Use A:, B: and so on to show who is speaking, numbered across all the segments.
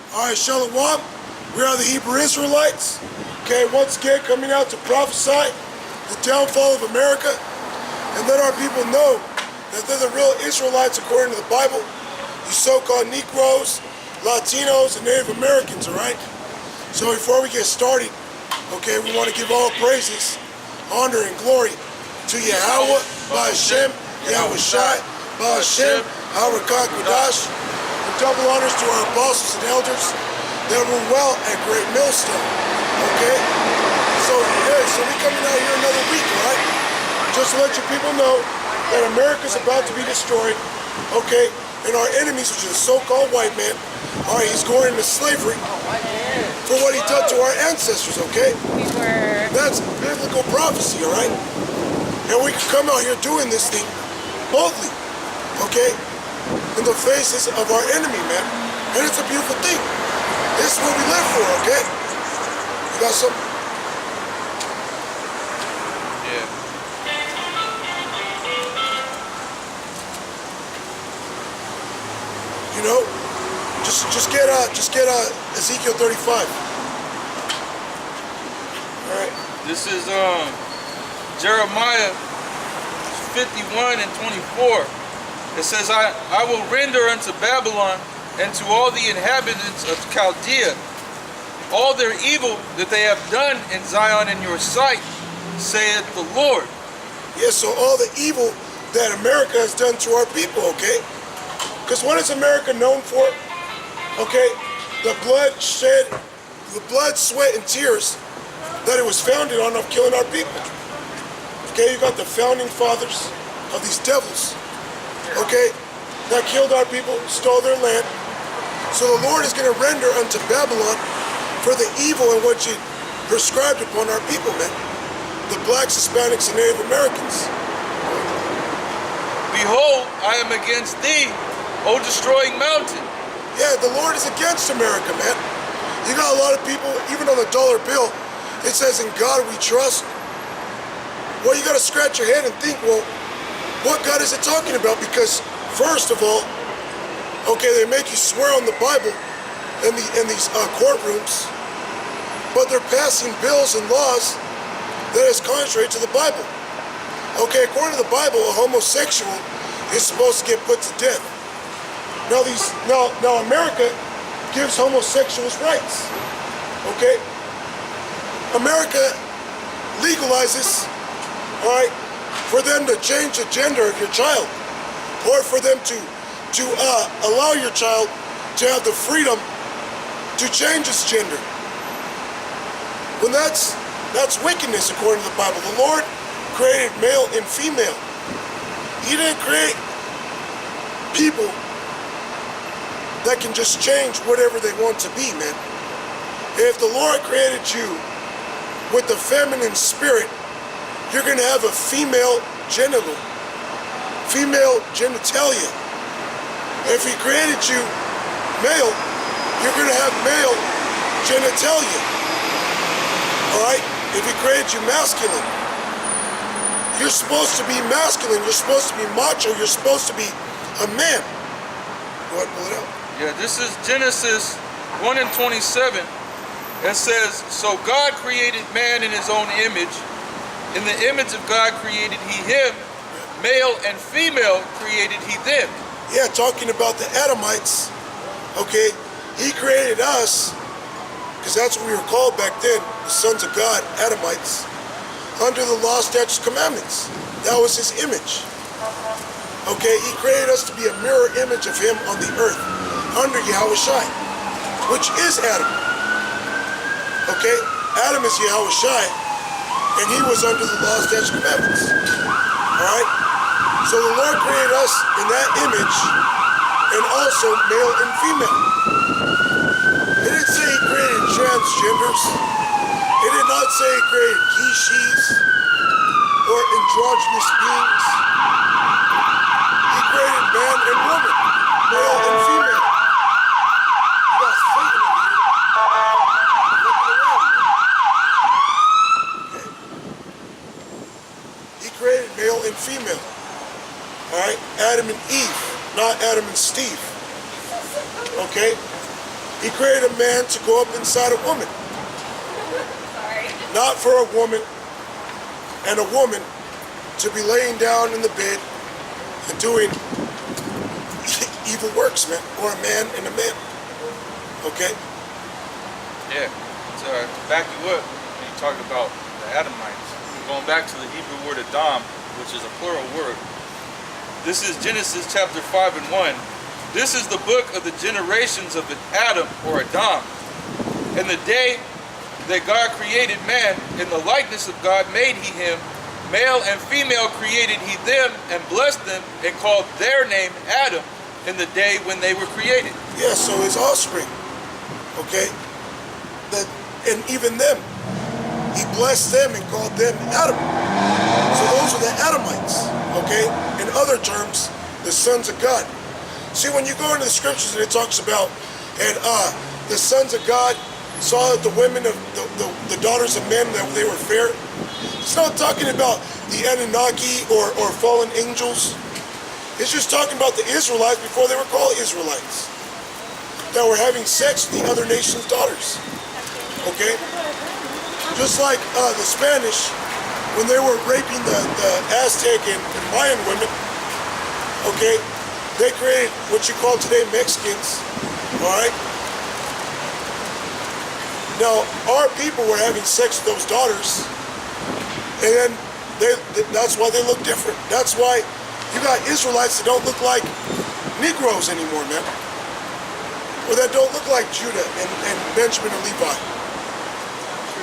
A: Alright, Shalom. We are the Hebrew Israelites. Okay, once again coming out to prophesy the downfall of America and let our people know that they're the real Israelites according to the Bible. You so-called Negroes, Latinos, and Native Americans, alright? So before we get started, okay, we want to give all praises, honor, and glory to Yahweh, Ba'Hashem, Yahweh Shai, Ba'Hashem, Harakah Kodash, and double honors to our apostles and elders that rule well at Great Millstone, okay? So we coming out here another week, right? Just to let you people know that America's about to be destroyed, okay? And our enemies, which is the so-called white man, all right, he's going into slavery for what he did to our ancestors, okay? That's biblical prophecy, all right? And we can come out here doing this thing boldly, okay? In the faces of our enemy, man. And it's a beautiful thing. This is what we live for, okay? You got something?
B: Yeah.
A: You know, just get Ezekiel 35. All right.
B: This is Jeremiah 51 and 24. It says, I will render unto Babylon and to all the inhabitants of Chaldea all their evil that they have done in Zion in your sight, saith the Lord.
A: Yeah, so all the evil that America has done to our people, okay? Because what is America known for? Okay, the blood, sweat, and tears that it was founded on of killing our people. Okay, you got the founding fathers of these devils, okay, that killed our people, stole their land. So the Lord is going to render unto Babylon for the evil and what you prescribed upon our people, man. The blacks, Hispanics, and Native Americans.
B: Behold, I am against thee, O destroying mountain.
A: Yeah, the Lord is against America, man. You got a lot of people, even on the dollar bill, it says, in God we trust. Well, you got to scratch your head and think, well, what God is it talking about? Because, first of all, okay, they make you swear on the Bible in these courtrooms, but they're passing bills and laws that is contrary to the Bible. Okay, according to the Bible, a homosexual is supposed to get put to death. Now America gives homosexuals rights. Okay, America legalizes, all right, for them to change the gender of your child, or for them to allow your child to have the freedom to change its gender. When that's wickedness according to the Bible. The Lord created male and female. He didn't create people that can just change whatever they want to be, man. If the Lord created you with the feminine spirit, you're going to have a female genitalia. If he created you male, you're going to have male genitalia. Alright? If he created you masculine, you're supposed to be masculine, you're supposed to be macho, you're supposed to be a man. Go ahead and pull it out.
B: Yeah, this is Genesis 1 and 27. It says, so God created man in his own image. In the image of God created he him. Male and female created he them.
A: Yeah, talking about the Adamites, okay, he created us, because that's what we were called back then, the sons of God, Adamites, under the law, statutes, commandments. That was his image. Okay, he created us to be a mirror image of him on the earth, under Yahweh Shai, which is Adam. Okay, Adam is Yahweh Shai, and he was under the law, statutes, commandments. Alright? So the Lord created us in that image, and also male and female. It didn't say he created transgenders. It did not say he created he, she's, or androgynous beings. He created man and woman, male and female. You guys thinking of it? Looking around, man. Okay. He created male and female. Alright, Adam and Eve, not Adam and Steve. Okay? He created a man to go up inside a woman.
C: Sorry.
A: Not for a woman and a woman to be laying down in the bed and doing evil works, man. Or a man and a man. Okay?
B: Yeah. To back you up, when you talk about the Adamites, going back to the Hebrew word Adam, which is a plural word. This is Genesis chapter 5 and 1. This is the book of the generations of Adam, or Adam. In the day that God created man, in the likeness of God made he him, male and female created he them, and blessed them, and called their name Adam, in the day when they were created.
A: Yeah, so his offspring. Okay? And even them. He blessed them and called them Adam. So those are the Adamites. Okay? In other terms, the sons of God. See, when you go into the scriptures and it talks about, and the sons of God saw that the women of the daughters of men, that they were fair. It's not talking about the Anunnaki or fallen angels. It's just talking about the Israelites before they were called Israelites, that were having sex with the other nation's daughters. Okay? Just like the Spanish, when they were raping the Aztec and Mayan women, okay, they created what you call today Mexicans, all right? Now, our people were having sex with those daughters, and then that's why they look different. That's why you got Israelites that don't look like Negroes anymore, man. Or that don't look like Judah and Benjamin or Levi.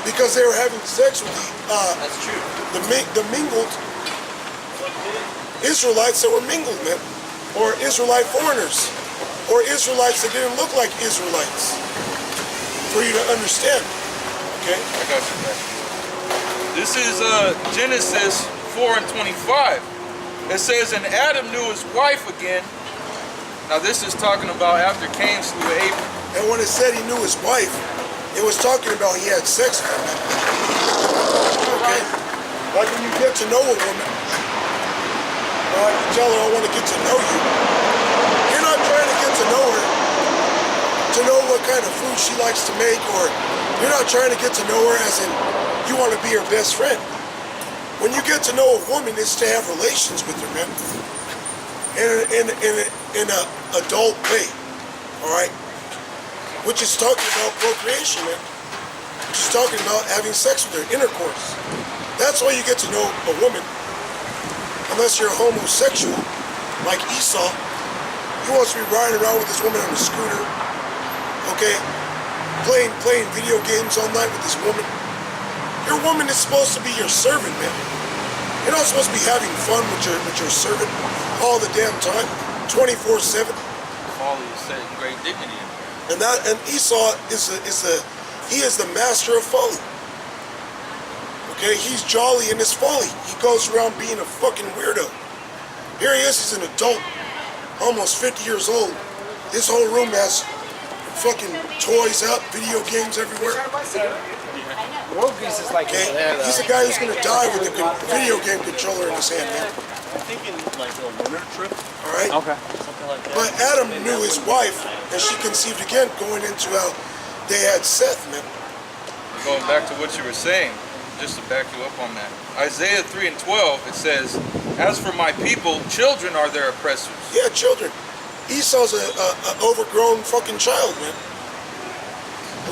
A: Because they were having sex with
B: That's true.
A: the mingled Israelites that were mingled, man. Or Israelite foreigners. Or Israelites that didn't look like Israelites. For you to understand. Okay?
B: I got you back. This is Genesis 4 and 25. It says, and Adam knew his wife again. Now this is talking about after Cain slew Abel.
A: And when it said he knew his wife, it was talking about he had sex with her. Okay? Like when you get to know a woman, you tell her, I want to get to know you. You're not trying to get to know her to know what kind of food she likes to make, or you're not trying to get to know her as in you want to be her best friend. When you get to know a woman, it's to have relations with her, man. In an adult way, all right? Which is talking about procreation, man. Which is talking about having sex with her, intercourse. That's why you get to know a woman. Unless you're a homosexual, like Esau. He wants to be riding around with this woman on a scooter, okay? Playing video games all night with this woman. Your woman is supposed to be your servant, man. You're not supposed to be having fun with your servant all the damn time, 24/7.
B: Folly is setting great dignity in there.
A: And Esau is the master of folly. Okay, he's jolly in his folly. He goes around being a fucking weirdo. Here he is, he's an adult, almost 50 years old. His whole room has fucking toys up, video games everywhere.
D: World Grease is like
A: Okay, he's the guy who's gonna die with a video game controller in his hand, man.
E: I'm thinking like a lunar trip,
A: All right.
D: Okay.
E: something like that.
A: But Adam knew his wife, and she conceived again, going into how they had Seth, man.
B: Going back to what you were saying, just to back you up on that. Isaiah 3 and 12, it says, as for my people, children are their oppressors.
A: Yeah, children. Esau's a overgrown fucking child, man.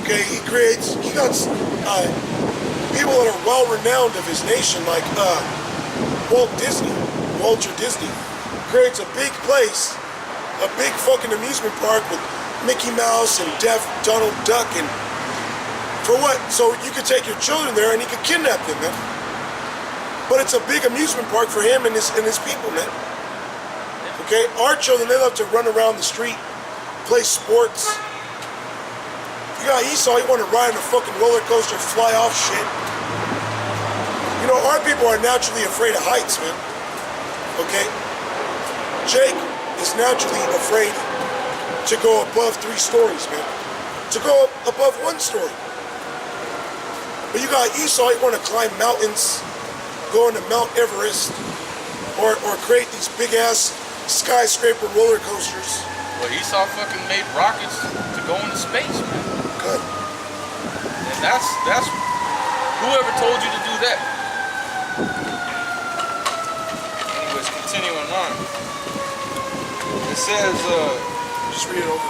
A: Okay, he got people that are well renowned of his nation, like Walter Disney, creates a big place, a big fucking amusement park with Mickey Mouse and deaf Donald Duck, and for what? So you could take your children there and he could kidnap them, man. But it's a big amusement park for him and his people, man. Okay, our children, they love to run around the street, play sports. You got Esau, he want to ride on a fucking roller coaster, fly off shit. You know, our people are naturally afraid of heights, man. Okay? Jake is naturally afraid to go above 3 stories, man. To go above 1 story. But you got Esau, he want to climb mountains, go into Mount Everest, or create these big ass skyscraper roller coasters.
B: Well, Esau fucking made rockets to go into space, man.
A: Good.
B: And that's whoever told you to do that. Anyways, continuing on. It says,
A: Just read it over.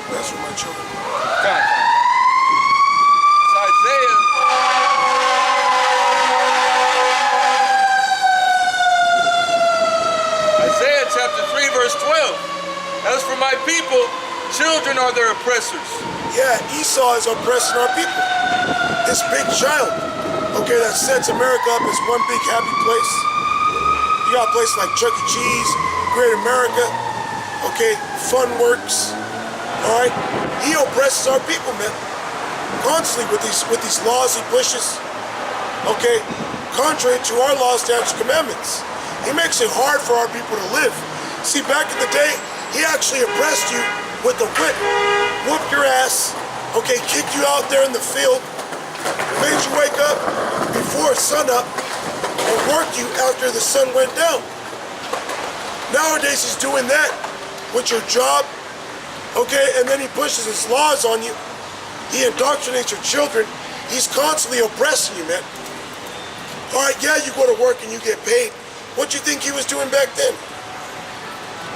A: That's for my children.
B: It's Isaiah. Isaiah chapter 3, verse 12. As for my people, children are their oppressors.
A: Yeah, Esau is oppressing our people. This big child, okay, that sets America up as one big happy place. You got places like Chuck E. Cheese, Great America, okay, Fun Works, all right? He oppresses our people, man, constantly with these laws he pushes, okay, contrary to our laws, statutes, commandments. He makes it hard for our people to live. See, back in the day, he actually oppressed you with a whip, whooped your ass, okay, kicked you out there in the field, made you wake up before sunup, and worked you after the sun went down. Nowadays he's doing that with your job, okay, and then he pushes his laws on you. He indoctrinates your children. He's constantly oppressing you, man. All right, yeah, you go to work and you get paid. What do you think he was doing back then?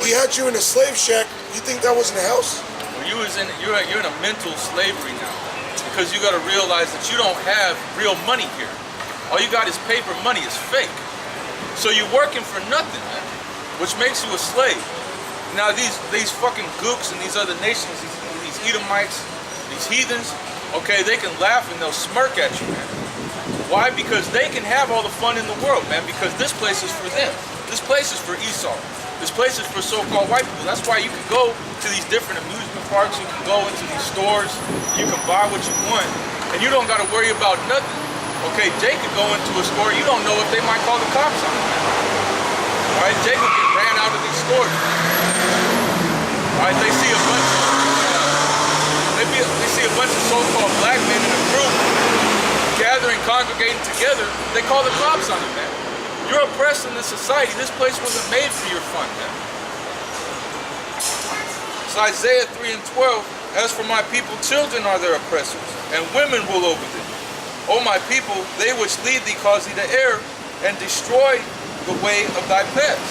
A: He had you in a slave shack. You think that wasn't a house?
B: Well, you're in a mental slavery now, because you got to realize that you don't have real money here. All you got is paper money. It's fake. So you're working for nothing, man, which makes you a slave. Now these fucking gooks and these other nations, these Edomites, these heathens, okay, they can laugh and they'll smirk at you, man. Why? Because they can have all the fun in the world, man, because this place is for them. This place is for Esau. This place is for so-called white people. That's why you can go to these different amusement parks, you can go into these stores, you can buy what you want, and you don't got to worry about nothing. Okay, Jay could go into a store, you don't know if they might call the cops on him. All right, Jay could get ran out of these stores. All right, they see a bunch of so-called black men in a group gathering, congregating together, they call the cops on him, man. You're oppressed in this society. This place wasn't made for your fun, man. It's Isaiah 3 and 12. As for my people, children are their oppressors, and women rule over them. O my people, they which lead thee cause thee to err, and destroy the way of thy paths.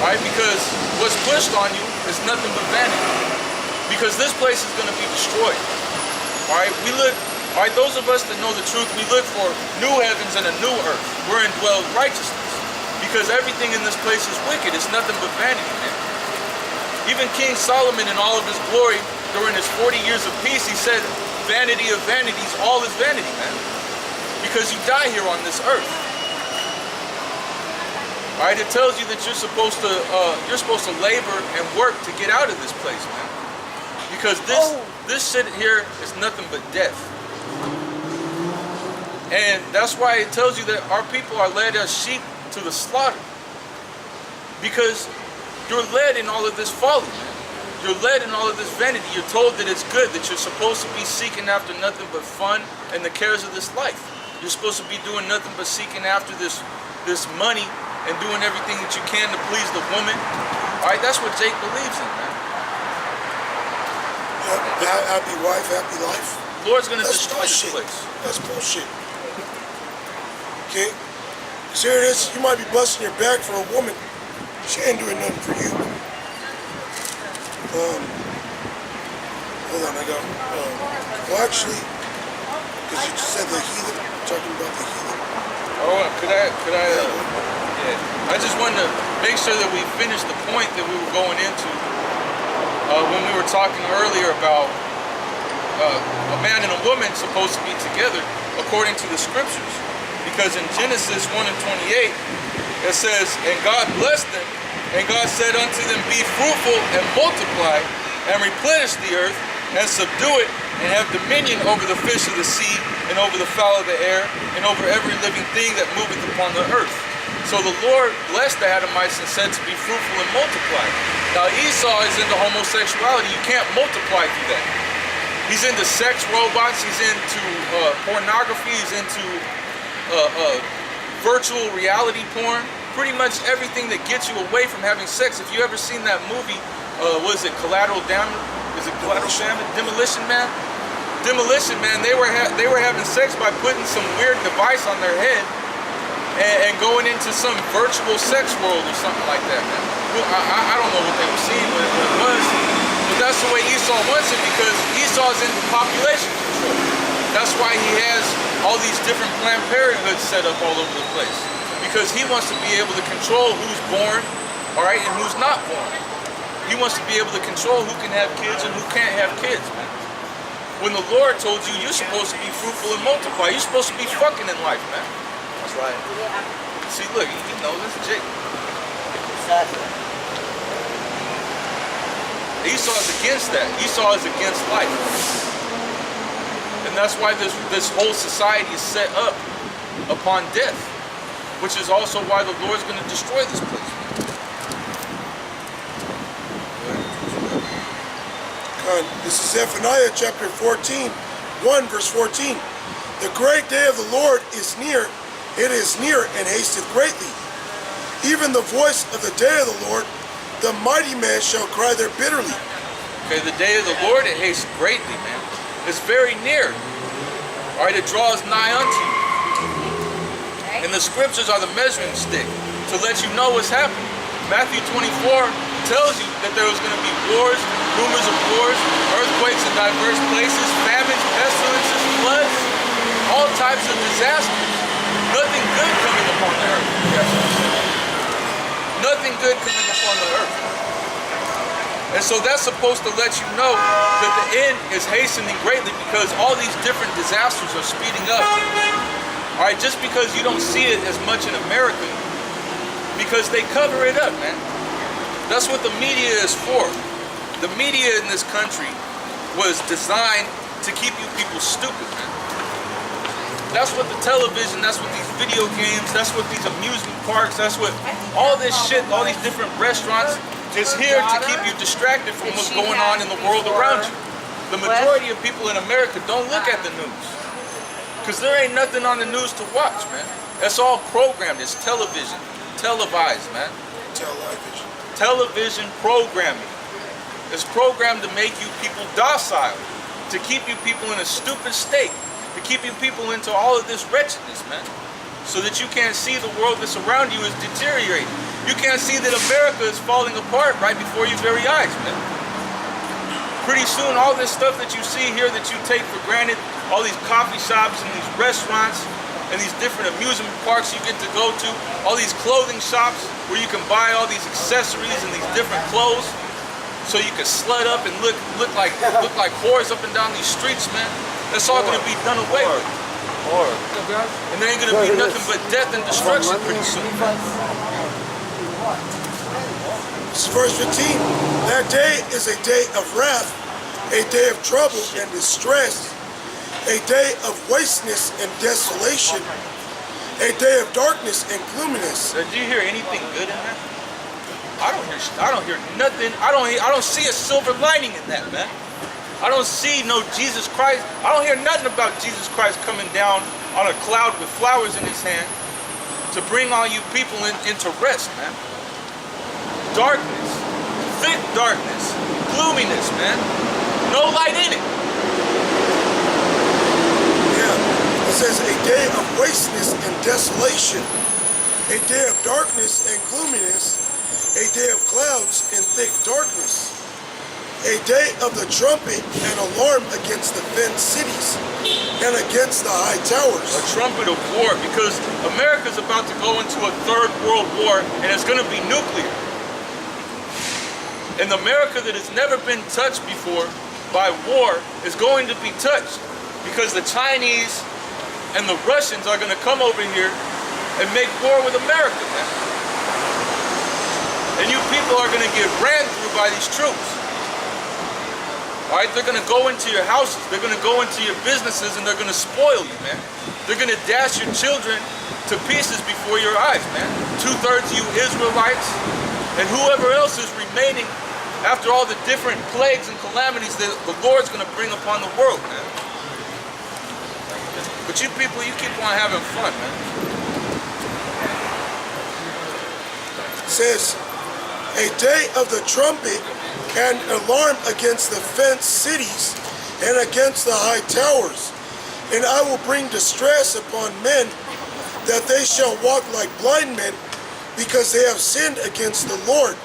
B: Right? Because what's pushed on you is nothing but vanity. Because this place is going to be destroyed. Alright? Alright, those of us that know the truth, we look for new heavens and a new earth wherein dwells righteousness. Because everything in this place is wicked. It's nothing but vanity, man. Even King Solomon in all of his glory, during his 40 years of peace, he said, vanity of vanities, all is vanity, man. Because you die here on this earth. Alright, it tells you that you're supposed to labor and work to get out of this place, man. Because this shit here is nothing but death. And that's why it tells you that our people are led as sheep to the slaughter. Because you're led in all of this folly, man. You're led in all of this vanity. You're told that it's good, that you're supposed to be seeking after nothing but fun and the cares of this life. You're supposed to be doing nothing but seeking after this money and doing everything that you can to please the woman. All right, that's what Jake believes in, man.
A: Yep, happy wife, happy life.
B: The Lord's going to destroy this place.
A: That's bullshit. Okay? Because here it is, you might be busting your back for a woman. She ain't doing nothing for you. Hold on, I got, well actually, because you just said the heathen, talking about the heathen.
B: Oh, could I, yeah. I just wanted to make sure that we finished the point that we were going into when we were talking earlier about a man and a woman supposed to be together according to the scriptures. Because in Genesis 1 and 28, it says, and God blessed them, and God said unto them, be fruitful and multiply, and replenish the earth, and subdue it, and have dominion over the fish of the sea, and over the fowl of the air, and over every living thing that moveth upon the earth. So the Lord blessed the Adamites and said to be fruitful and multiply. Now Esau is into homosexuality. You can't multiply through that. He's into sex robots. He's into pornography. He's into virtual reality porn. Pretty much everything that gets you away from having sex. If you ever seen that movie what is it, collateral damage? Is it collateral damage? Demolition Man? Demolition Man, they were having sex by putting some weird device on their head and going into some virtual sex world or something like that, man. Well, I don't know what they were seeing, what it was, but that's the way Esau wants it, because Esau's into population control. That's why he has all these different Planned Parenthoods set up all over the place, because he wants to be able to control who's born, all right, and who's not born. He wants to be able to control who can have kids and who can't have kids, man. When the Lord told you, you're supposed to be fruitful and multiply. You're supposed to be fucking in life, man.
D: That's right.
B: See, look, you know this is Jake.
D: Exactly.
B: Esau is against that. Esau is against life. And that's why this whole society is set up upon death, which is also why the Lord's going to destroy this place.
A: This is Zephaniah chapter 14, 1 verse 14. The great day of the Lord is near. It is near and hasteth greatly. Even the voice of the day of the Lord, the mighty man shall cry there bitterly.
B: Okay, the day of the Lord, it hastes greatly, man. It's very near. All right, it draws nigh unto you. And the scriptures are the measuring stick to let you know what's happening. Matthew 24 tells you that there was going to be wars, rumors of wars, earthquakes in diverse places, famines, pestilences, floods, all types of disasters. Nothing good coming upon the earth. Nothing good coming upon the earth. And so that's supposed to let you know that the end is hastening greatly, because all these different disasters are speeding up. All right, just because you don't see it as much in America, because they cover it up, man. That's what the media is for. The media in this country was designed to keep you people stupid, man. That's what the television, that's what these video games, that's what these amusement parks, that's what all this shit, all these different restaurants is here to keep you distracted from what's going on in the world around you. The majority of people in America don't look at the news, because there ain't nothing on the news to watch, man. That's all programmed. It's television, televised, man.
A: Television.
B: Television programming. It's programmed to make you people docile, to keep you people in a stupid state, to keep you people into all of this wretchedness, man, so that you can't see the world that's around you is deteriorating. You can't see that America is falling apart right before your very eyes, man. Pretty soon, all this stuff that you see here that you take for granted, all these coffee shops and these restaurants and these different amusement parks you get to go to, all these clothing shops where you can buy all these accessories and these different clothes, so you can slut up and look like whores up and down these streets, man. That's all going to be done away with. And there ain't going to be nothing but death and destruction pretty soon, man.
A: This is verse 15. That day is a day of wrath, a day of trouble and distress, a day of wasteness and desolation, a day of darkness and gloominess.
B: Did you hear anything good in that? I don't hear nothing. I don't see a silver lining in that, man. I don't see no Jesus Christ. I don't hear nothing about Jesus Christ coming down on a cloud with flowers in his hand to bring all you people into rest, man. Darkness, thick darkness, gloominess, man. No light in it.
A: Yeah, it says a day of wasteness and desolation, a day of darkness and gloominess, a day of clouds and thick darkness, a day of the trumpet and alarm against the fenced cities and against the high towers.
B: A trumpet of war, because America's about to go into a third world war, and it's going to be nuclear. And America that has never been touched before by war is going to be touched, because the Chinese and the Russians are going to come over here and make war with America, man. And you people are going to get ran through by these troops. All right, they're going to go into your houses, they're going to go into your businesses, and they're going to spoil you, man. They're going to dash your children to pieces before your eyes, man. 2/3 of you Israelites, and whoever else is remaining after all the different plagues and calamities that the Lord's going to bring upon the world, man. But you people, you keep on having fun, man.
A: It says, a day of the trumpet and alarm against the fenced cities and against the high towers. And I will bring distress upon men, that they shall walk like blind men, because they have sinned against the Lord.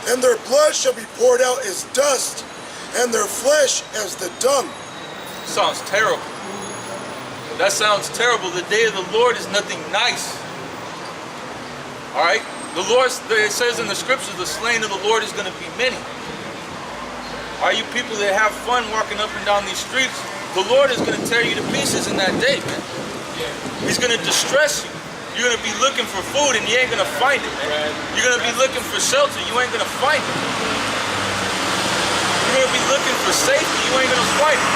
A: And their blood shall be poured out as dust, and their flesh as the dung.
B: Sounds terrible. That sounds terrible. The day of the Lord is nothing nice. All right? The Lord, it says in the scriptures, the slain of the Lord is going to be many. Are you people that have fun walking up and down these streets? The Lord is going to tear you to pieces in that day, man. He's going to distress you. You're going to be looking for food and you ain't going to find it, man. You're going to be looking for shelter. You ain't going to find it. You're going to be looking for safety. You ain't going to find it.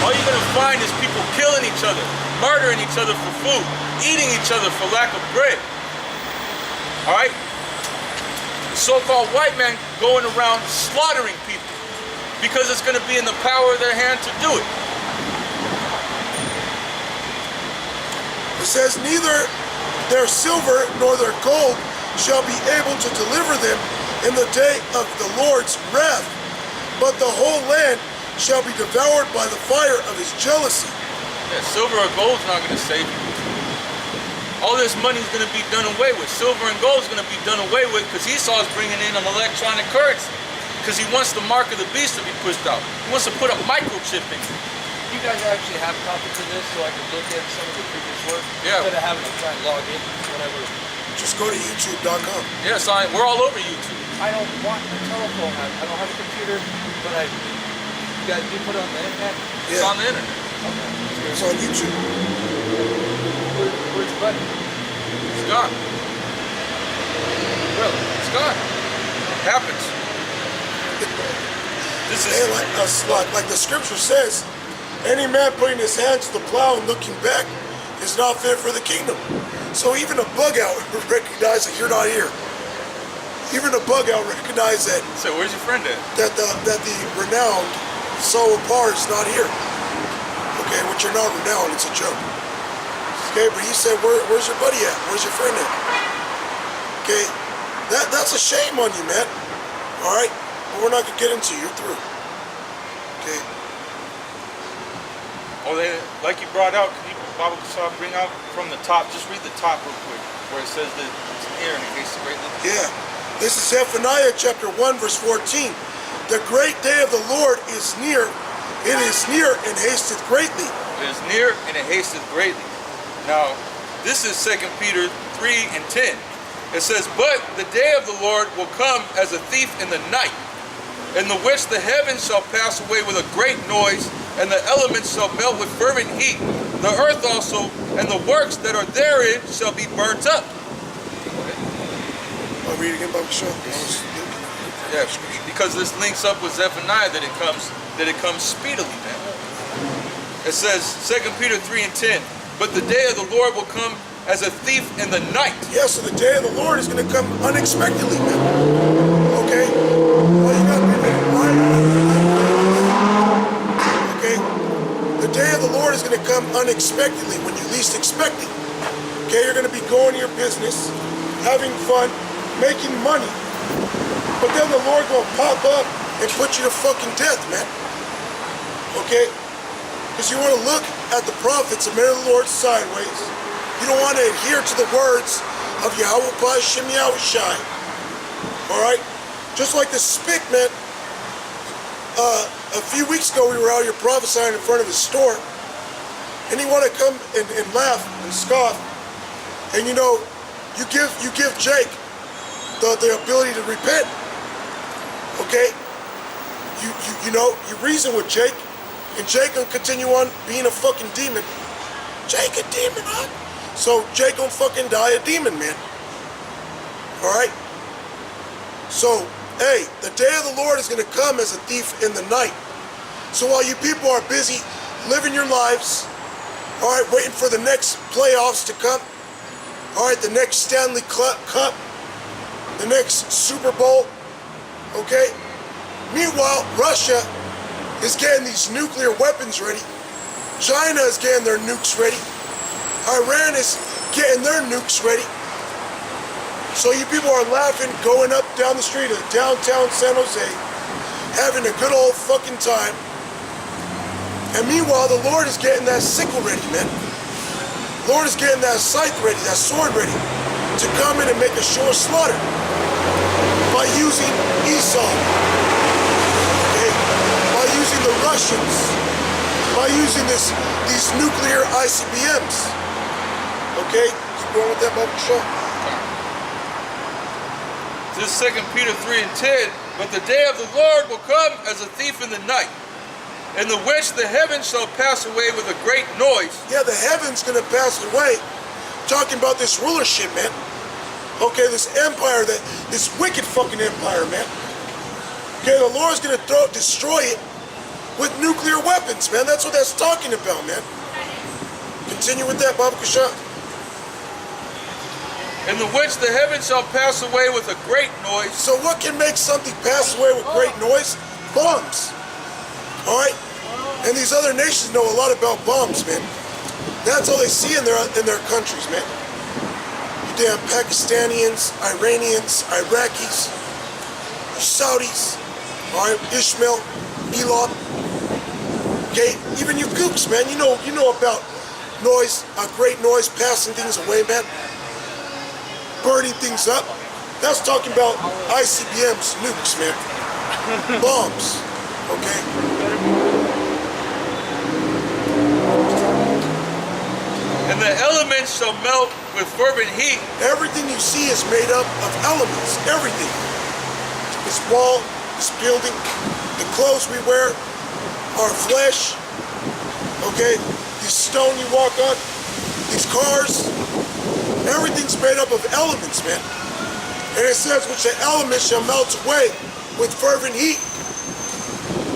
B: All you're going to find is people killing each other, murdering each other for food, eating each other for lack of bread. All right? The so-called white man going around slaughtering people because it's going to be in the power of their hand to do it.
A: It says, neither their silver nor their gold shall be able to deliver them in the day of the Lord's wrath, but the whole land shall be devoured by the fire of his jealousy.
B: Yeah, silver or gold's not going to save you. All this money is going to be done away with. Silver and gold is going to be done away with because Esau's bringing in an electronic currency because he wants the mark of the beast to be pushed out. He wants to put a microchip in it.
F: You guys actually have copies of this so I can look at some of the previous work?
B: Yeah.
F: Instead of having to try and log in, whatever.
A: Just go to youtube.com.
B: Yes, we're all over YouTube.
F: I don't want a telephone. I don't have a computer, but you guys do put it on the internet?
B: It's
A: Yeah.
B: on the internet.
F: Okay.
A: It's on YouTube.
F: Where's the button?
B: It's gone.
F: Really?
B: It's gone. It happens. This is...
A: And like the scripture says, any man putting his hand to the plow and looking back is not fit for the kingdom. So even a bug out recognize that you're not here. Even a bug out recognize that
B: So where's your friend at?
A: that the renowned Saul Par is not here. Okay, which you're not renowned, it's a joke. Okay, but he said, where's your buddy at? Where's your friend at? Okay, that's a shame on you, man. All right, but we're not gonna get into it. You're through. Okay.
B: Oh, like you brought out, can you, Bible Kasab, bring out from the top, just read the top real quick, where it says that it's near and it hastes greatly.
A: Yeah. This is Zephaniah chapter 1, verse 14. The great day of the Lord is near. It is near and hasteth greatly.
B: It is near and it hasteth greatly. Now, this is 2 Peter 3 and 10. It says, but the day of the Lord will come as a thief in the night, in the which the heavens shall pass away with a great noise, and the elements shall melt with fervent heat. The earth also and the works that are therein shall be burnt up.
A: I'll read it again, Bible Show.
B: Yeah, because this links up with Zephaniah that it comes speedily, man. It says 2 Peter 3 and 10. But the day of the Lord will come as a thief in the night.
A: Yeah, so the day of the Lord is going to come unexpectedly, man. Okay? Well, you got to be right. Okay? The day of the Lord is going to come unexpectedly when you least expect it. Okay? You're going to be going to your business, having fun, making money. But then the Lord will pop up and put you to fucking death, man. Okay? Because you want to look at the prophets and marry the Lord sideways. You don't want to adhere to the words of Yahweh Shem Yahushai. Alright? Just like the spick, man. A few weeks ago we were out here prophesying in front of his store. And he wanted to come and laugh and scoff. And you know, you give Jake the ability to repent. Okay? You know, you reason with Jake. And Jake gonna continue on being a fucking demon. Jake a demon, huh? So Jake gonna fucking die a demon, man. Alright? So, hey, the day of the Lord is gonna come as a thief in the night. So while you people are busy living your lives, alright, waiting for the next playoffs to come, alright, the next Stanley Cup, the next Super Bowl, okay? Meanwhile, Russia is getting these nuclear weapons ready. China is getting their nukes ready. Iran is getting their nukes ready. So you people are laughing, going up down the street of downtown San Jose, having a good old fucking time. And meanwhile, the Lord is getting that sickle ready, man. The Lord is getting that scythe ready, that sword ready, to come in and make a sure slaughter by using Esau, okay? By using the Russians, by using these nuclear ICBMs, okay? Keep going with that, Bubba Shaw.
B: This is 2 Peter 3 and 10. But the day of the Lord will come as a thief in the night, in the which the heavens shall pass away with a great noise.
A: Yeah, the heaven's gonna pass away. Talking about this rulership, man. Okay, this empire, this wicked fucking empire, man. Okay, the Lord's gonna destroy it with nuclear weapons, man. That's what that's talking about, man. Continue with that, Baba Kashan.
B: In the which the heavens shall pass away with a great noise.
A: So what can make something pass away with great noise? Bombs. All right? And these other nations know a lot about bombs, man. That's all they see in their countries, man. You damn Pakistanians, Iranians, Iraqis, Saudis, all right, Ishmael, Elon. Okay, even you gooks, man. You know about noise, a great noise passing things away, man. Burning things up. That's talking about ICBMs, nukes, man. Bombs, okay?
B: And the elements shall melt with fervent heat.
A: Everything you see is made up of elements, everything. This wall, this building, the clothes we wear, our flesh, okay? This stone you walk on, these cars, everything's made up of elements, man. And it says, which the elements shall melt away with fervent heat.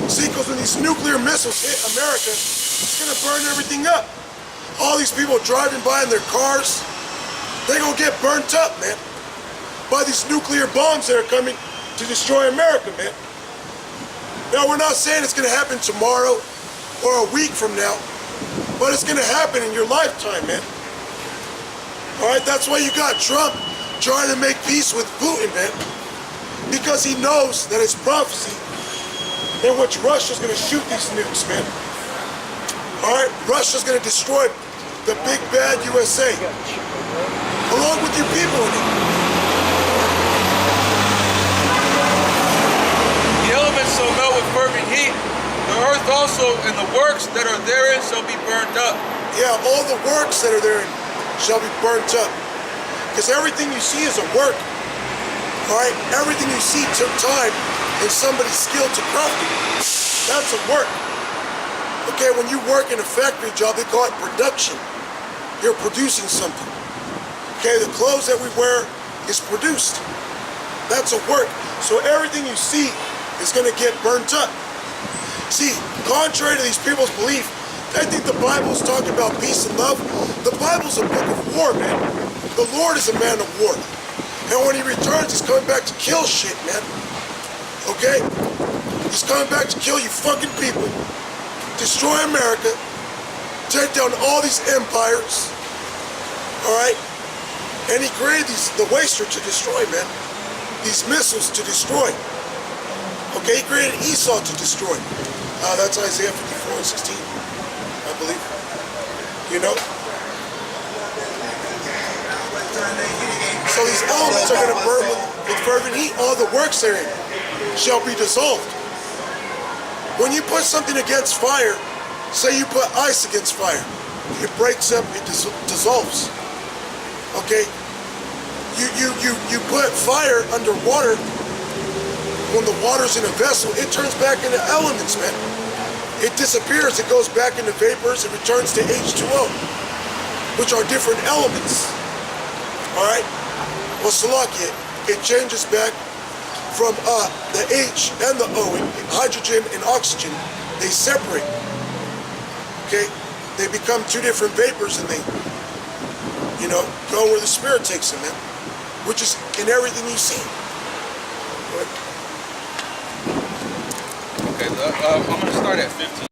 A: See, because when these nuclear missiles hit America, it's gonna burn everything up. All these people driving by in their cars, they're gonna get burnt up, man, by these nuclear bombs that are coming to destroy America, man. Now, we're not saying it's gonna happen tomorrow or a week from now, but it's gonna happen in your lifetime, man. All right, that's why you got Trump trying to make peace with Putin, man, because he knows that it's prophecy in which Russia's gonna shoot these nukes, man. All right, Russia's gonna destroy the big bad USA, along with your people in it.
B: The elements shall melt with fervent heat. The earth also and the works that are therein shall be burned up.
A: Yeah, all the works that are therein shall be burnt up. Because everything you see is a work. All right, everything you see took time and somebody's skill to craft it. That's a work. Okay, when you work in a factory job, they call it production. You're producing something. Okay, the clothes that we wear is produced. That's a work. So everything you see is gonna get burnt up. See, contrary to these people's belief, they think the Bible's talking about peace and love. The Bible's a book of war, man. The Lord is a man of war. And when he returns, he's coming back to kill shit, man. Okay? He's coming back to kill you fucking people. Destroy America, take down all these empires, all right? And he created the waster to destroy, man. These missiles to destroy. Okay, he created Esau to destroy. That's Isaiah 54 and 16, I believe. You know? So these elements are gonna burn with fervent heat. All the works therein shall be dissolved. When you put something against fire, say you put ice against fire, it breaks up, it dissolves. Okay? You put fire under water, when the water's in a vessel, it turns back into elements, man. It disappears, it goes back into vapors, it returns to H2O, which are different elements. All right? Well, Salakia, it changes back from the H and the O, hydrogen and oxygen, they separate. Okay? They become two different vapors and they, go where the Spirit takes them, man. Which is in everything you see.
B: Okay, I'm going to start at 15.